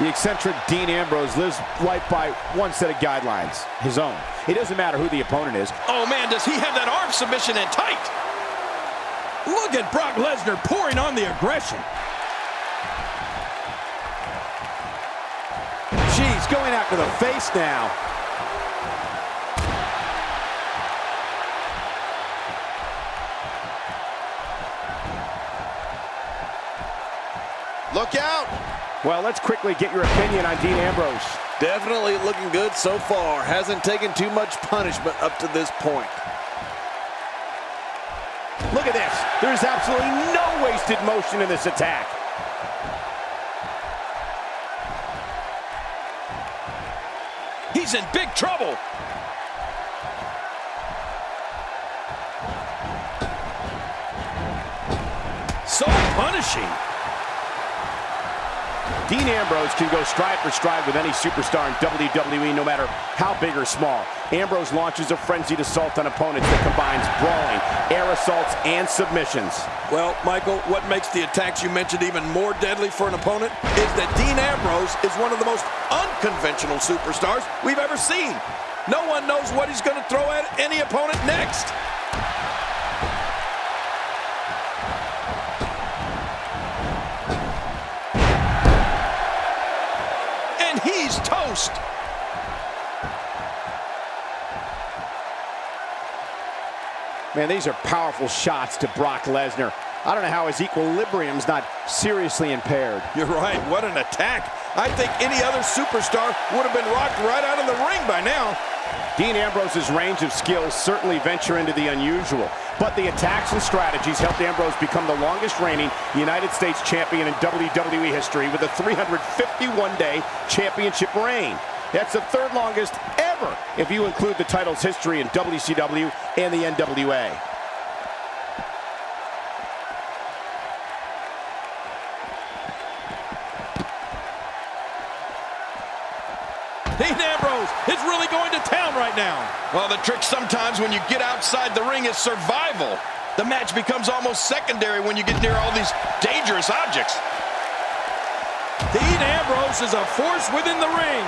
The eccentric Dean Ambrose lives life by one set of guidelines, his own. It doesn't matter who the opponent is. Oh man, does he have that arm submission in tight? Look at Brock Lesnar pouring on the aggression. Jeez, going after the face now. Look out! Well, let's quickly get your opinion on Dean Ambrose. Definitely looking good so far. Hasn't taken too much punishment up to this point. Look at this. There's absolutely no wasted motion in this attack. He's in big trouble. So punishing. Dean Ambrose can go stride for stride with any superstar in WWE, no matter how big or small. Ambrose launches a frenzied assault on opponents that combines brawling, air assaults, and submissions. Well, Michael, what makes the attacks you mentioned even more deadly for an opponent is that Dean Ambrose is one of the most unconventional superstars we've ever seen. No one knows what he's going to throw at any opponent next. And he's toast. Man, these are powerful shots to Brock Lesnar. I don't know how his equilibrium's not seriously impaired. You're right, what an attack. I think any other superstar would have been rocked right out of the ring by now. Dean Ambrose's range of skills certainly venture into the unusual, but the attacks and strategies helped Ambrose become the longest reigning United States champion in WWE history with a 351-day championship reign. That's the third longest ever if you include the title's history in WCW and the NWA. Dean Ambrose is really going to town right now. Well, the trick sometimes when you get outside the ring is survival. The match becomes almost secondary when you get near all these dangerous objects. Dean Ambrose is a force within the ring.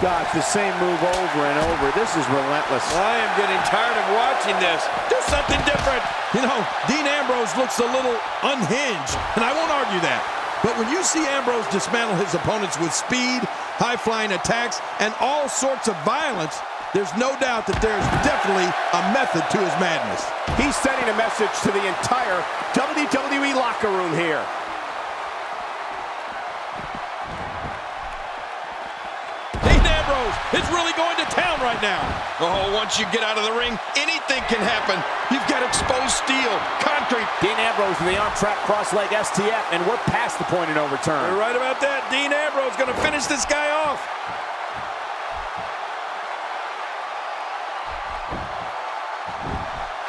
God, it's the same move over and over. This is relentless. I am getting tired of watching this. Do something different. You know, Dean Ambrose looks a little unhinged, and I won't argue that. But when you see Ambrose dismantle his opponents with speed, high-flying attacks, and all sorts of violence, there's no doubt that there's definitely a method to his madness. He's sending a message to the entire WWE locker room here. Dean Ambrose is really going to town right now. Oh, once you get out of the ring, anything can happen. You've got exposed steel, concrete. Dean Ambrose with the on-track cross-leg STF, and we're past the point of no return. You're right about that. Dean Ambrose going to finish this guy off.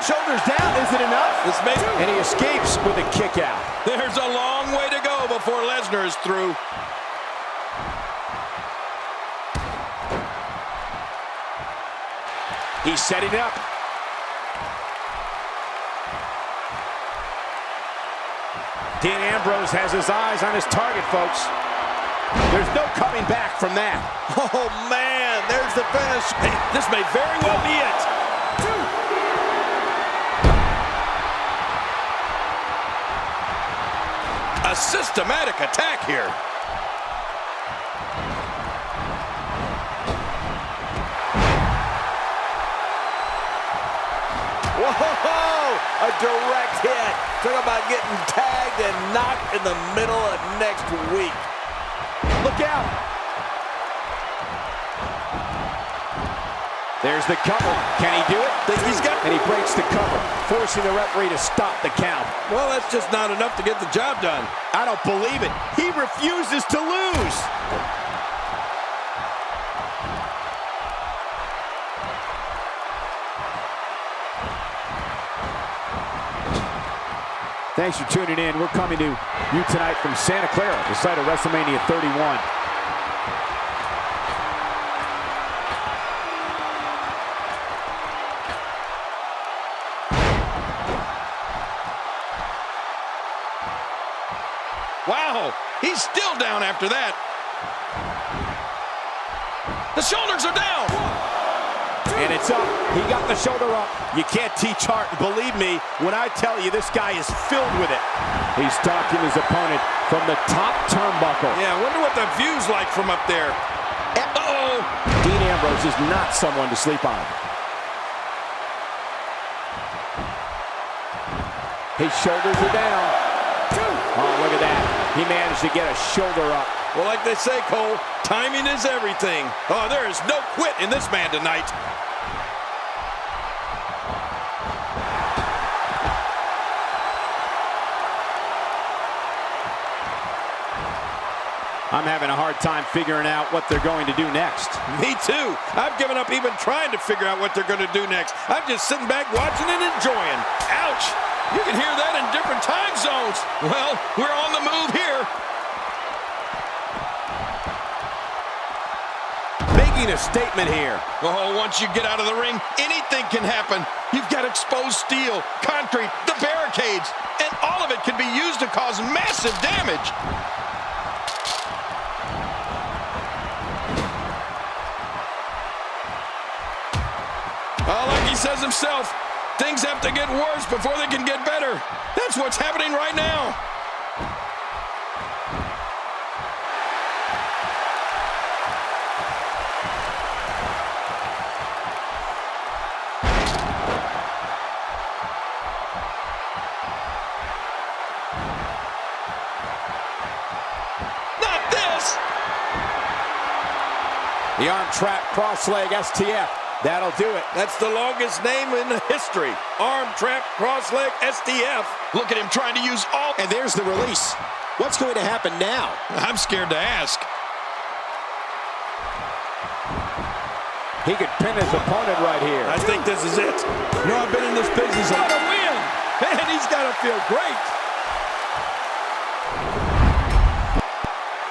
Shoulders down, is it enough? This may... And he escapes with a kick out. There's a long way to go before Lesnar is through. He's setting it up. Dean Ambrose has his eyes on his target, folks. There's no coming back from that. Oh, man, there's the finish. Hey, this may very well be it. A systematic attack here. Whoa! A direct hit. Talk about getting tagged and knocked in the middle of next week. Look out. There's the cover. Can he do it? He's got... And he breaks the cover, forcing the referee to stop the count. Well, that's just not enough to get the job done. I don't believe it. He refuses to lose. Thanks for tuning in. We're coming to you tonight from Santa Clara, the site of WrestleMania 31. Wow, he's still down after that. The shoulders are down. And it's up. He got the shoulder up. You can't teach heart. Believe me when I tell you this guy is filled with it. He's stalking his opponent from the top turnbuckle. Yeah, I wonder what the view's like from up there. Uh-oh. Dean Ambrose is not someone to sleep on. His shoulders are down. Oh, look at that. He managed to get a shoulder up. Well, like they say, Cole, timing is everything. Oh, there is no quit in this man tonight. I'm having a hard time figuring out what they're going to do next. Me too. I've given up even trying to figure out what they're going to do next. I'm just sitting back watching and enjoying. Ouch! You can hear that in different time zones. Well, we're on the move here. Making a statement here. Oh, once you get out of the ring, anything can happen. You've got exposed steel, concrete, the barricades, and all of it can be used to cause massive damage. Oh, like he says himself, things have to get worse before they can get better. That's what's happening right now. Not this! The arm trap cross leg STF. That'll do it. That's the longest name in history. Arm trap, cross leg, STF. Look at him trying to use all... And there's the release. What's going to happen now? I'm scared to ask. He could pin his opponent right here. I think this is it. You know, I've been in this business. What a win! Man, he's got to feel great.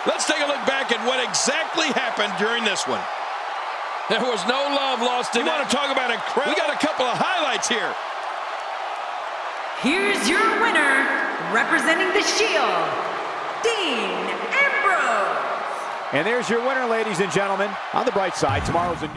Let's take a look back at what exactly happened during this one. There was no love lost in that. You want to talk about incredible? We got a couple of highlights here. Here's your winner, representing the Shield, Dean Ambrose. And there's your winner, ladies and gentlemen. On the bright side, tomorrow's a new...